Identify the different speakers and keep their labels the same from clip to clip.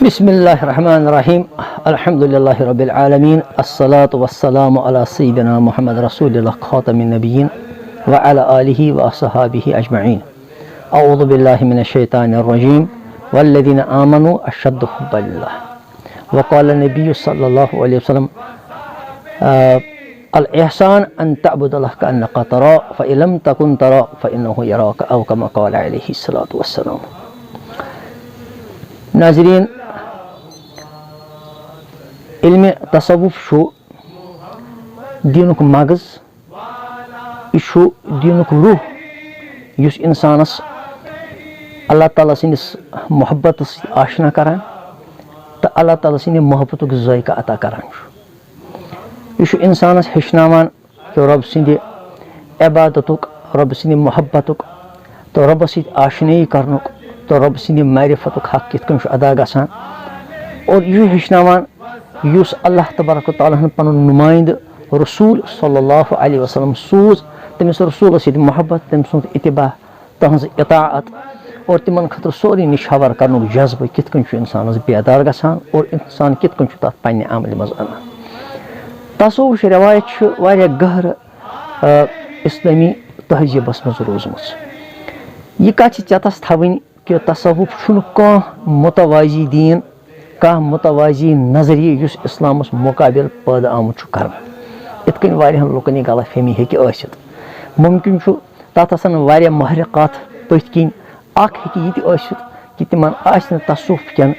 Speaker 1: बिस्मिल्लाहिर्रहमानिर्रहीम अल्हम्दुलिल्लाहि रब्बिल आलमीन अस्सलातु वस्सलामु अला सय्यिदिना मुहम्मद रसूलिल्लाह खातमिन नबिय्यीन व अला आलिहि व अस्हाबिहि अजमईन अऊज़ु बिल्लाहि मिनश शैतानिर रजीम वल्लज़ीना आमनु अशद्दु हुब्बल्लाह व क़ाला नबिय्यु सल्लल्लाहु अलैहि वसल्लम अल इहसान अन तअबुदल्लाह कअन्नका तरा फ़ इन लम तकुन तरा फ़ इन्नहु यराका औ कमा क़ाला अलैहि सलातु वस्सलाम। नाज़रीन, इल्म तसव्वुफ दीनुक मगज़, यह दीनुक रूह युस इंसानस अल्लाह ताला सिंदिस मोहब्बत आशना करान तो अल्लाह ताला सिंदि मोहब्बतुक ज़ायका अता करान। यह इंसानस हेचनावान कि रब सिंदि इबादतुक, रब सिंदि मोहब्बतुक, तो रब सिंदि आशनाई करनुक, तो रब सिंदि मारिफतुक हक कित कन अदा गसान। और यह हेचनावान युस अल्लाह तबारक व तआला पनुन नुमाइंद रसूल सल्लल्लाहु अलैहि वसल्लम सूज, तमिस रसूल सिंदि मोहब्बत, तम सुंद इत्तिबा, तहंज इताअत और तिमन खतर सोरी निशावर करनुक जज्ब कित कन इंसानस बेदार गसान और इंसान कित कन तथ पन्ने अमल मज अनान। तसव्वुफ रवायत वारिया गहर इस्लामी तहजीबस मज रोजमस। यह कत चतस थवन कि तसव्वुफ कह मुतवाजी दीन, कह मुतवाजी नजरिय युस इस्लामस मुकाबिल पैदा आमुत कर। इत कन वारियाहन लुकन यह गलत फहमी हेकि आसित। मुमकिन तथ आसान वारिया महरक़ात पथ किन अख हेकि यह आसित कि तिमन आसि तसव्वुफ केन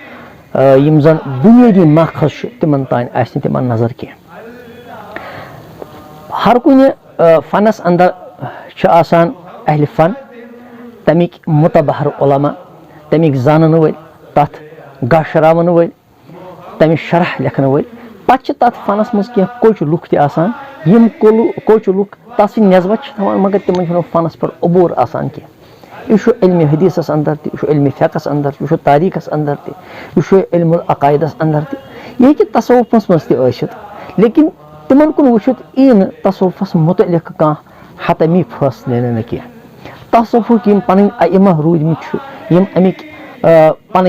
Speaker 1: यम जन बुनियादी मखज़ तिमन तान आसि तिमन नजर कह। हर कुन फनस अंदर आसान अहल फन, तमिक मुतबहर उलमा, तमिक जानन वल, तथ गशरावन वल, तमिक शरह लिखन वल। पत तथ फनस मज कह कोच लुक तसान यम कोच लुक तस नस्बत थवान मगर तिमन फनस पर अबूर आसान कह। यह इल्म हदीसस अंदर तह, यह इल्म फ़िक़्हस अंदर, यह तारीखस अंदर तह, यह इल्म अक़ाइदस अंदर तह, यह तसव्वुफस मज तह आसित। लेकिन तिमन कुन वुचित यी न तसव्वुफस मुतअल्लिक़ कह हतमी फैसले न कह। तसव्वुफ यम पन अइम्मा रूदमित, यम अमिक पन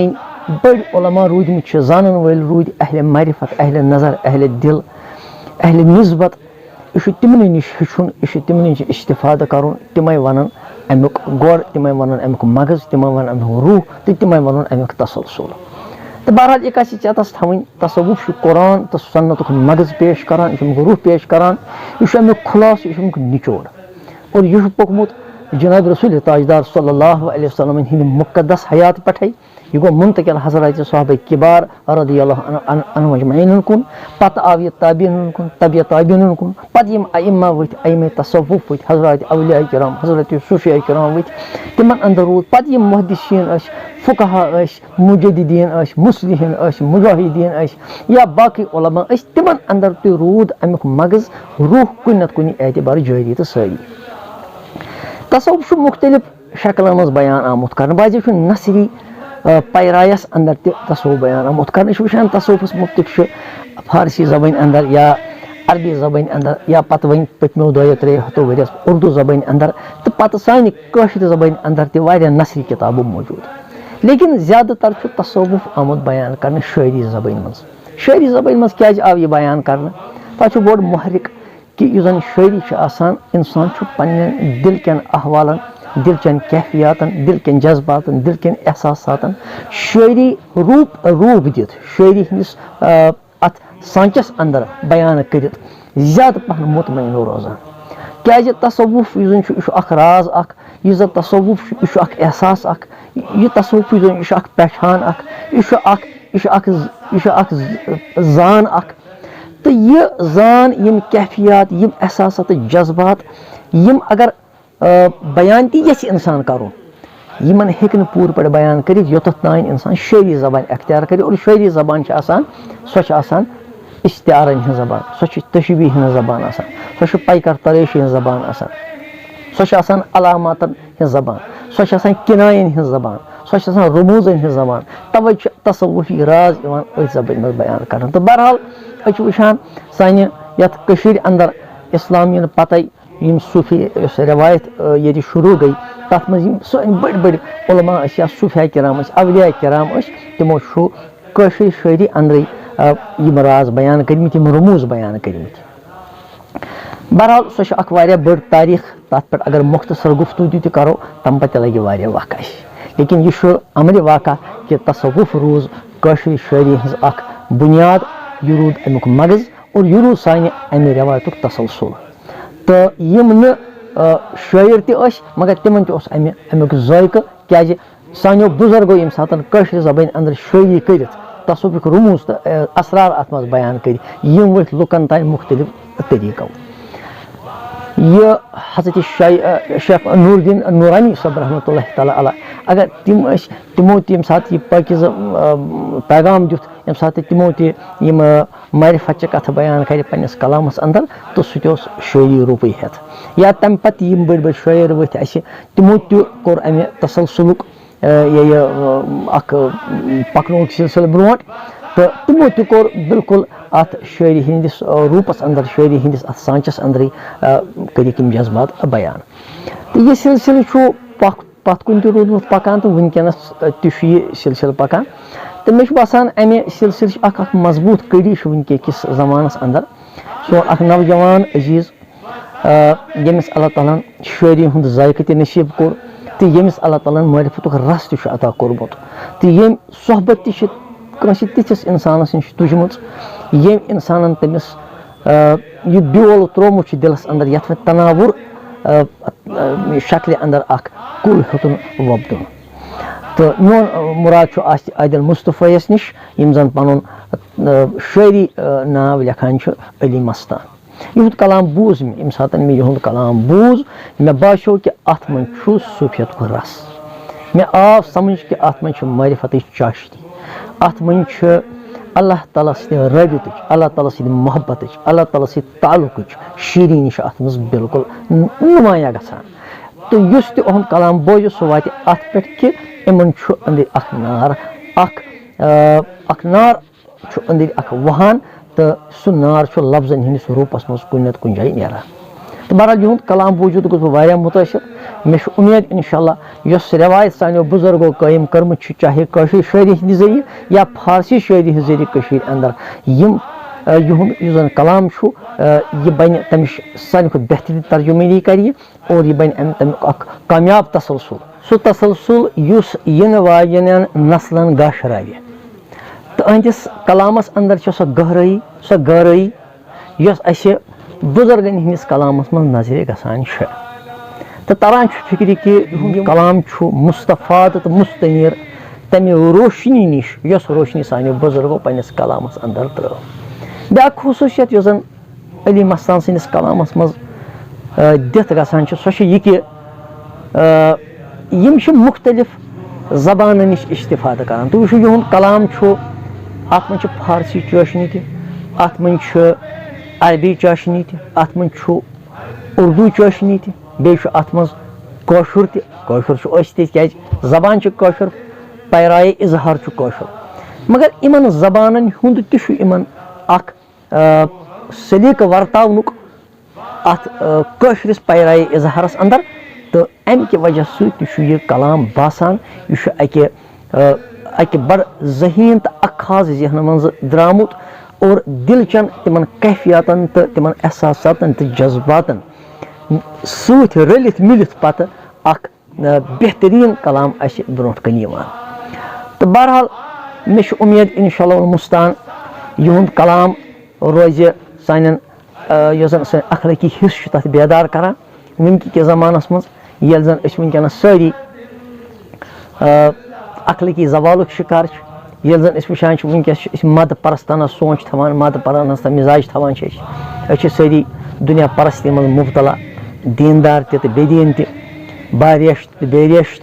Speaker 1: बड़ उलमा रूदमित, जानन वल रूद अहले मारिफत, अहले नजर, अहले दिल, अहले निस्बत। यह तिमन निश हेचुन, यह तिमन निश इस्तिफाद करुन, तिमै वनन अमुक गोड़, तिमै वनन अमुक मगज़, तिमै वनन अमुक रूह, तो तिमै वनन अमुक तसलसल। तो बहरहाल यह कत चतस थवन तसव्वुफ कुरान तो सुन्नतुक मगज़ पेश करान, यह रूह पेश करान, यह अमुक खुलास, यह अमुक निचोड़। और यह पकमुत जनाब रसूल ताजदार सल्लल्लाहु अलैहि वसल्लम हिंद मुक़द्दस हयात पे। यह गो मुंतकिल हज़रत सहाबा किबार रज़ियल्लाहु अन्हुम अजमईन कुन, पत आव यह ताबीन कुन, तब यह ताबीन कुन, पत यम अइम्मा वथ, अइम्मा तसव्वुफ वथ, हज़रत औलिया किराम, हज़रत सूफिया किराम वथ, तिमन अंदर रूद। पत यम मुहद्दिसीन अस, फुक़हा अस, मुजद्दिदीन अस, मुस्लिहीन अस, मुजाहिदीन अस, या बाकी उलमा अस, तिमन अंदर तह रूद अमुक मगज़ रूह कुन नत कुन एतबार जारी तो सारी। तसव्वुफ मुख्तलिफ शक्लन मज बयान आमुत कर। बाज़ नसरी पैरायस अंदर तसव्वुफ बयान आमुत कर। वुचान तसव्वुफस मुतल्लिक़ फारसी ज़बान अंदर या अरबी ज़बान अंदर या पत वन पतमो 2-3 हफ्तों वरियस उर्दू ज़बान अंदर तो पत सानि कश्र ज़बान अंदर तह वारिया नसरी किताबों मौजूद। लेकिन ज़्यादातर तसव्वुफ आमुत बयान कर शायरी ज़बान मज। शायरी ज़बान मज क्या आव यह बयान कर? तथ बोड़ मुहरिक कि यह जन शायरी आसान, इंसान पन्न दिल कन अहवालन, दिल चन कैफियातन, दिल कन जज्बातन, दिल कन एहसासातन शायरी रूप दित, शायरी हंदिस अत सांचस अंदर बयान कर ज्यादा पहन मुतमईन रोजान। क्या तसव्वुफ यह राज अख, यह तसव्वुफ यह एहसास अख, यह तसव्वुफ यह पहचान अख, यह जान अख। तो यह जान, यम कैफियात, यम एहसासात, जज्बात, यम अगर बयान ती यस इंसान करो, यमन हेक न पूर पे बयान कर योतथ तान इंसान शायरी ज़बान अख्तियार करे। और शायरी ज़बान आसान इस्तिआरन हज ज़बान, सो तशबीह हज ज़बान आसान, सो पैकर तरेश हज ज़बान आसान, सो अलामातन हज ज़बान, सो किनायन हज ज़बान, सो रमूजन हज ज़बान। तवे तसव्वुफी राज इस ज़बान में बयान कर। तो बहरहाल वुचान सानि यथ कशीर अंदर इस्लामी पत यम सूफी रवायत ये शुरू गई, तथ मज सन बड़ बड़ उलमा या सूफिया किराम, अवलिया किराम, तिमो कशर शायरी अंदर यम राज बयान कर्मित यम रमूज बयान कर्मित। बहरहाल सह वारिया बड़ तारीख तथ पे अगर मुख्तसर गुफ्तगू तह करो तम पे लगे वारिया वाक़ा लेकिन यह अमल वाक़ा कि तसव्वुफ रोज कशर शायरी हज अख बुनियाद यह रूद अमुक मगज और यह रूद सानि अमि रवायतुक तसलसल तो यम न शायर तस मगर तिमन तस अमुक जायक क्या सानो बुजुर्गो यम सात कशर जबान अंदर शायरी कर तसव्वुफ रमूज तो असरार अत मज बयान कर यम वथ लुकन तान मुख्तलिफ तरीकों। यह हजरत शेख नूरुद्दीन नूरानी साहब रहमतुल्लाह तआला अलैह अगर तिमो यम सात यह पाकिज़ पैगाम दुत यम सात तिमो तम मारिफत कथ बयान कर पन्नस कलामस अंदर तो सह शायरी रूपे हेत या तम पे यम बड़ बड़ शायर वथ तिमो तोर अमे तसलसलुक पकन सिलसिल ब्रोट तो तिमो तोर बिल्कुल अत शायरी हंदिस रूपस अंदर शायरी हंदिस अत सांचस अंदर करिक जज्बात बयान तो यह सिलसिल पत कुन रूदमुत पकान तो वनकस तह सिलसिल पकान तो मे बसान अमे सिलसिल मजबूत कड़ी वनकिस जमानस अंदर सो नौजवान अजीज यमिस अल्लाह ताला शायरी हुंद जायक त नसीब कोर तो यमिस अल्लाह ताला मारिफतुक रस तह अता कोरमुत तो यम सोहबत तस तिथिस इंसानस नश तुजम यम इंसान तमिस यह ब्योल त्रोमुत दिलस अंदर यथ तनावुर शक्ल अंदर अख कुल हेतुन वोबदुन तो मोन मुराद आदिल मुस्तफ़ायस निश यम जन पनुन शायरी नाव लेखान अली मस्तान युत कलाम बूज मे यम सात मे युद कलाम बूज मे बाशो कि अत मन सूफियत रस मे आव समझ कि अत मन मारिफत चाशनी अत मन अल्लाह ताला रबित अल्लाह ताला मोहब्बत अल्लाह ताला ताल्लुक शीरीन अत मज बिल्कुल नुमाया गसान तो युस तहद कलाम बोज सह वात अत पे कि इन अंदर अख नार अंदर अख वहान तो सह नार लफ्जन हंदिस रूपस मज कुन नत कुन जाय नेरान तो बहरहाल युद कलाम बूजूद गो बह मुतासिर मे उम्मीद इंशाअल्लाह यस रवायत सानो बुजुर्गो कायम कर्म चाहे कशर शायरी हंद जरिए या फारसी शायरी हंद जरिए कशीर अंदर यम युद जन कलाम यह बन तमिश सारे खुद बेहतरीन तर्जुमानी कर और यह बन तमिक कामयाब तसलसल सह तसलसल युस इन वाजन नस्लन गहराव तो अहंदिस कलामस अंदर सह गहराई यस असे बुजुर्गन हंदिस कलामस मज नजर गसान तो तरान फिक्र कि कलाम मुस्तफ़ाद तो मुस्तनीर तमे रोशनी नश यस रोशनी सानो बुजुर्गो पन्नस कलामस अंदर त्रो ब्या खसूसियत यस जन अली मस्तान सन्दिस कलामस मज दित गसान सह यह कि यम मुख्तलिफ जबान नश इस्तिफाद करान तो वो युद कलाम अत मन फारसी चाशनी अत मन अरबी चाशनी अत मन उर्दू चाशनी बे अत मज कशुर क्या जबान कशुर पैराए इजहार कशुर मगर इन जबान हुंद तमन अख सलीक वर्तावनुक अत कशरिस पैराए इजहारस अंदर तो अम कि वजह सह कलाम बासान यह अक बड़ जहीन तो अखाज जहन मज द्रामुत और दिल चन तिमन कैफियतन तो तिमन एहसासातन तो जज्बातन सूत रलित मिलित पत अख बेहतरीन कलाम अस ब्रोट कन यवान तो बहरहाल मे उम्मीद इंशाअल्लाह मुस्तान युद कलाम रोज सान सन अखलाकी हिस्स तथ बेदार करान वनक जमानस मज ये जन वनकस सारी अखलाकी जवालुक शिकार ये जन वुचान वनकस मद परस्ताना सोच थवान मद परस्ताना मिजाज थवान सारी दुनिया परस्ती मज मुबतला दीनदार तो बेदीन तरेश तो बेरेश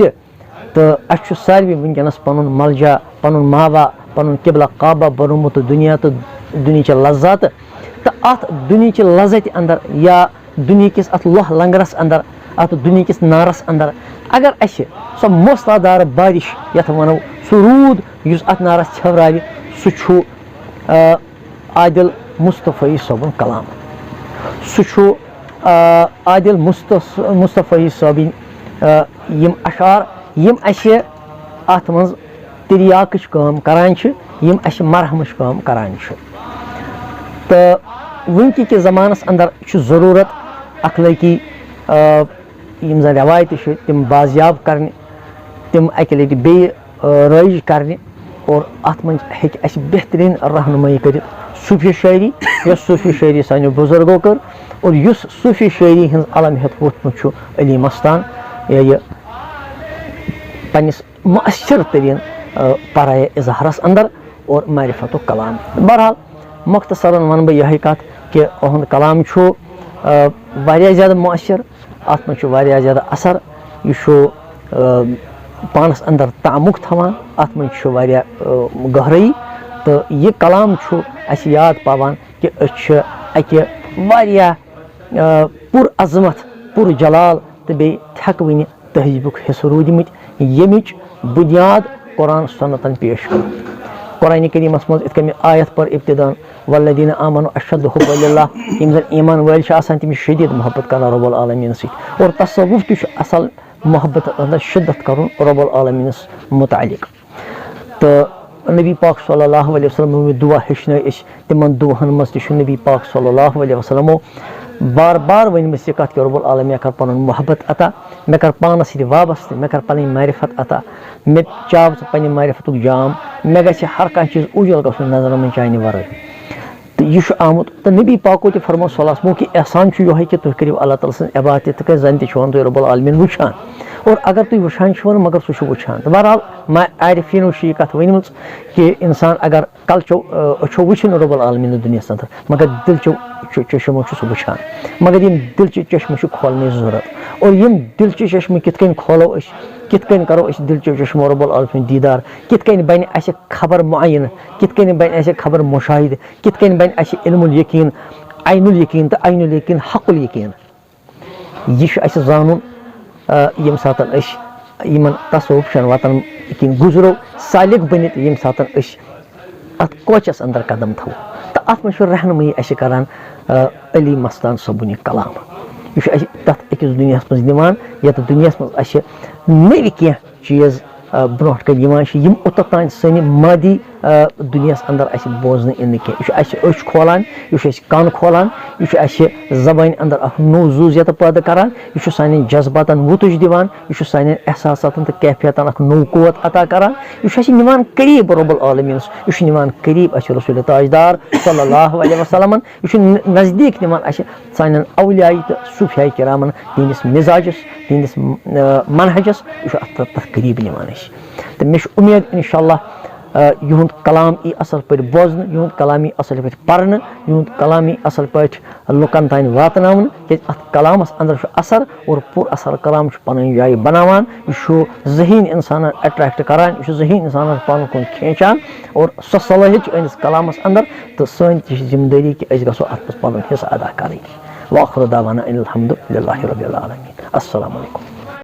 Speaker 1: तो अस सारे वनकस पन मलजा पन मावा पन किबला काबा बनोमुत दुनिया तो दुनिया लज्जत तो अत दुनिया लज्जत अंदर या दुनिया किस अत लोह लंगरस अंदर अत दुनिया किस नारस अंदर अगर अस सो मौसलादार बारिश यथ वनो सह रूद युस अत नारस छवराव सह आदिल मुस्तफ़ी सबन कलाम सह आदिल मुस्तफ़ी सबन यम अशार यम अस अत मज तिरियाक काम करान یِم اَسہِ مرہمٕچ کٲم کران چھِ تہٕ وٕنکہِ کِس زمانَس اندر چھُ ضروٗرت اخلٲقی یِم زن رٮ۪وایتہٕ چھِ تِم بازیاب کرنہِ تِم اکہِ لٹہِ بیٚیہِ رٲیِج کرنہِ اور اَتھ منٛز ہیٚکہِ اَسہِ بہتریٖن رہنُمٲیی کٔرِتھ صوٗفی شٲعری یۄس صوٗفی شٲعری سانیو بُزرگو کٔر اور یُس صوٗفی شٲعری ہٕنٛز علم ہیٚتھ ووٚتھمُت چھُ علی مستان یہِ پنٛنِس مؤثر تریٖن پرایے اظہارس اندر اور معرفتُک کلام بہرحال مۄختصرن ونہٕ بہٕ یِہے کتھ کہِ اُہُنٛد کلام چھُ واریاہ زیادٕ مؤثر اتھ منٛز چھُ واریاہ زیادٕ اثر یہِ چھُ پانس اندر تعمُق تھاوان اتھ منٛز چھُ واریاہ گہرٲیی تہٕ یہِ کلام چھُ اَسہِ یاد پاوان کہِ أسۍ چھِ اکہِ واریاہ پُر عظمت پُر جلال تہٕ بیٚیہِ تھٮ۪کوٕنہِ تہذیٖبُک حصہٕ روٗدمٕتۍ ییٚمِچ بُنیاد قرآن سُنتن پیش کٔر قرآنہِ کریٖمس منٛز یِتھ کٔنۍ مےٚ آیت پٔر ابتدان والذیٖنَ آمنوا اشد حُبًّا لِلّٰہ یِم زن ایٖمان وٲلۍ چھِ آسان تِم چھِ شدیٖد محبت کران رۄب العالمیٖن سۭتۍ اور تصوُف تہِ چھُ اصل محبت اندر شدت کرُن رۄب العالمیٖنس مُتعلق تہٕ نبی پاک صلی اللہ علیہ وسلم دُعا ہیٚچھنٲے أسۍ تِمن دُعاہن منٛز تہِ چھُ نبی پاک صلی اللہ علیہ وسلمو بار بار ؤنمٕژ یہِ کتھ کہِ رۄب العالمیٖن مےٚ کر پنُن محبت عطا مےٚ کر پانس سۭتۍ وابستہٕ مےٚ کر پنٕنۍ معرفت عطا مےٚ چاو ژٕ پننہِ معرفتُک جام مےٚ گژھِ ہر کانٛہہ چیٖز اُجل گژھُن نظرن منٛز چانہِ ورٲے تہٕ یہِ چھُ آمُت تہٕ نبی پاکو تہِ فرموو صلی اللہ علیہ وسلم کہِ احسان چھُ یِہوے کہِ تُہۍ کٔرِو اللہ تعالیٰ سٕنٛز عبادت تِکیٛازِ زن تہِ چھُون تُہۍ رۄب العالمیٖن وٕچھان اور اگر تُہۍ وٕچھان چھِو نہٕ مگر سُہ چھُ وٕچھان تہٕ بہرحال عارفیٖنو چھِ یہِ کتھ ؤنمٕژ کہِ انسان اگر کلچو أچھو وٕچھِ نہٕ رۄب العالمیٖنس دُنیاہس اندر مگر دِلچو چشمو چھُ سُہ وٕچھان مگر یِم دِلچہِ چشمہٕ چھِ کھولنٕچ ضروٗرت اور یِم دِلچہِ چشمہٕ کِتھ کٔنۍ کھولو أسۍ کِتھ کٔنۍ کرو أسۍ دِلچو چشمو رۄب العالمیٖن دیٖدار کِتھ کٔنۍ بنہِ اَسہِ خبر معینہٕ کِتھ کٔنۍ بنہِ اَسہِ خبر مُشاہِدٕ کِتھ کٔنۍ بنہِ اَسہِ علم الیقیٖن عین الیقیٖن تہٕ عین الیقیٖن حق الیقیٖن یہِ چھُ اَسہِ زانُن ییٚمہِ ساتہٕ أسۍ یِمن تصوُف چٮ۪ن وتن کِنۍ گُزرو سالِق بٔنِتھ ییٚمہِ ساتہٕ أسۍ اتھ کوچس اندر قدم تھاوو تہٕ اتھ منٛز چھُ رہنُمٲیی اَسہِ کران علی مستان صٲبُن یہِ کلام یہِ چھُ اَسہِ تتھ أکِس دُنیاہس منٛز نِوان یتھ دُنیاہس منٛز اَسہِ نٔوۍ کینٛہہ چیٖز برونٛٹھ کَنۍ یِوان چھِ یِم اوٚتتھ تانۍ سانہِ مادی دُنیاہس اندر اَسہِ بوزنہٕ یِن نہٕ کینٛہہ یہِ چھُ اَسہِ أچھ کھولان یہِ چھُ اَسہِ کن کھولان یہِ چھُ اَسہِ زبانہِ اندر اکھ نوٚو زوٗزیت پٲدٕ کران یہِ چھُ سانٮ۪ن جذباتن وُتُج دِوان یہِ چھُ سانٮ۪ن احساساتن تہٕ کیفیتن اکھ نوٚو قوت عطا کران یہِ چھُ اَسہِ نِوان قریٖب رۄب العالمیٖنس یہِ چھُ نِوان قریٖب اَسہِ رسوٗلِ تاجدار صلی اللہ علیہ وسلمن یہِ چھُ نزدیٖک نِوان اَسہِ سانٮ۪ن اولیاے تہٕ صوٗفیاے کرامن تِہنٛدِس مِزاجس تِہنٛدِس منہجس یہِ چھُ تتھ قریٖب نِوان أسۍ تہٕ مےٚ چھُ اُمید انشاء اللہ یِہُنٛد کلام ای اصل پٲٹھۍ بوزنہٕ یِہُنٛد کلام ای اصل پٲٹھۍ پرنہٕ یِہُنٛد کلام ای اصل پٲٹھۍ لُکن تانۍ واتناونہٕ کیٛازِ اتھ کلامس اندر چھُ اثر اور پُر اثر کلام چھُ پنٕنۍ جایہِ بناوان یہِ چھُ ذہیٖن انسانن اٹریکٹ کران یہِ چھُ ذہیٖن انسانن پانہٕ کُن کھینچان اور سۄ صلٲحیت چھِ أہنٛدِس کلامس اندر تہٕ سٲنۍ تہِ چھِ ذمہٕ دٲری کہِ أسۍ گژھو اتھ منٛز پنُن حصہٕ ادا کرٕنۍ واخر دعوانا ان الحمدُ للہ رب العالمیٖن السلام علیکُم